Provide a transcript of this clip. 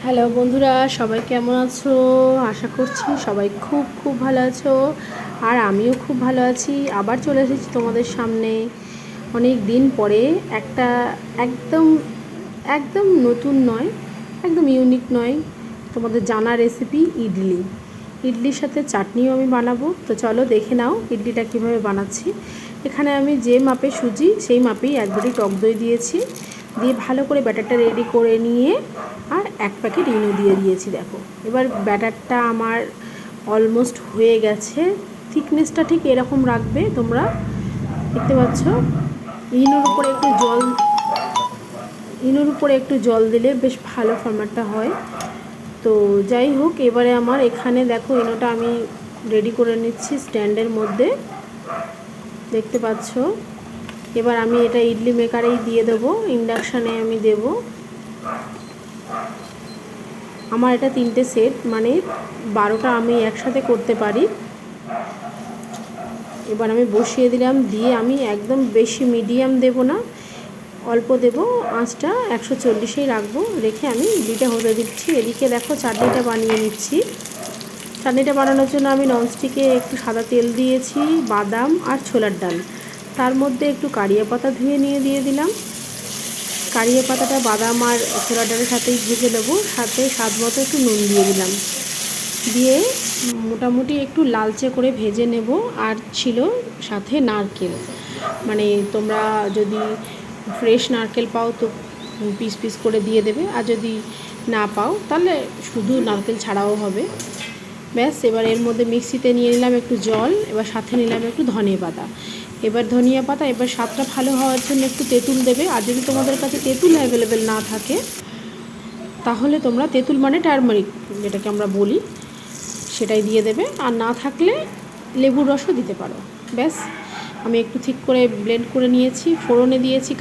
Hello বন্ধুরা, সবাই কেমন আছো? আশা করছি সবাই খুব খুব ভালো আছো। আর আমিও খুব ভালো আছি। আবার চলে এসেছি তোমাদের সামনে অনেক দিন পরে একটা একদম একদম নতুন নয়, একদম ইউনিক নয়, তোমাদের জানা রেসিপি ইডলির সাথে চাটনিও আমি বানাবো। তো চলো দেখে নাও ইডলিটা কীভাবে বানাচ্ছি। এখানে আমি যে মাপে সুজি সেই মাপেই একবারই টক দই দিয়েছি, দিয়ে ভালো করে ব্যাটারটা রেডি করে নিয়ে আর এক প্যাকেট ইনো দিয়ে দিয়েছি। দেখো এবার ব্যাটারটা আমার অলমোস্ট হয়ে গেছে। থিকনেসটা ঠিক এরকম রাখবে তোমরা, দেখতে পাচ্ছ। ইনোর উপরে একটু জল দিলে বেশ ভালো ফরম্যাটটা হয়। তো যাই হোক, এবারে আমার এখানে দেখো ইনোটা আমি রেডি করে নিচ্ছি স্ট্যান্ডের মধ্যে, দেখতে পাচ্ছ। এবার আমি এটা ইডলি মেকারেই দিয়ে দেবো, ইন্ডাকশানে আমি দেব। আমার এটা 3টে সেট, মানে 12টা আমি একসাথে করতে পারি। এবার আমি বসিয়ে দিলাম, দিয়ে আমি একদম বেশি মিডিয়াম দেব না, অল্প দেব, আঁচটা 140এই রাখবো। রেখে আমি ইডলিটা হতে দিচ্ছি। এদিকে দেখো চাটনিটা বানিয়ে নিচ্ছি। চাটনিটা বানানোর জন্য আমি ননস্টিকে একটু সাদা তেল দিয়েছি, বাদাম আর ছোলার ডাল, তার মধ্যে একটু কারিয়া পাতা ধুয়ে নিয়ে দিয়ে দিলাম। কারিয়া পাতাটা বাদাম আর ছোলার ডালের সাথেই ভেজে নেবো, সাথে স্বাদ মতো একটু নুন দিয়ে দিলাম, দিয়ে মোটামুটি একটু লালচে করে ভেজে নেব। আর ছিল সাথে নারকেল, মানে তোমরা যদি ফ্রেশ নারকেল পাও তো পিস পিস করে দিয়ে দেবে, আর যদি না পাও তাহলে শুধু নারকেল ছাড়াও হবে। ব্যাস, এবার এর মধ্যে মিক্সিতে নিয়ে নিলাম একটু জল, এবার সাথে নিলাম একটু ধনিয়া পাতা। এবার ধনিয়া পাতা, এবার স্বাদটা ভালো হওয়ার জন্য একটু তেঁতুল দেবে। আর যদি তোমাদের কাছে তেঁতুল অ্যাভেলেবেল না থাকে তাহলে তোমরা তেঁতুল মানে টারমারিক যেটাকে আমরা বলি সেটাই দিয়ে দেবে, আর না থাকলে লেবুর রসও দিতে পারো। ব্যাস, আমি একটু ঠিক করে ব্লেন্ড করে নিয়েছি। ফোড়নে দিয়েছি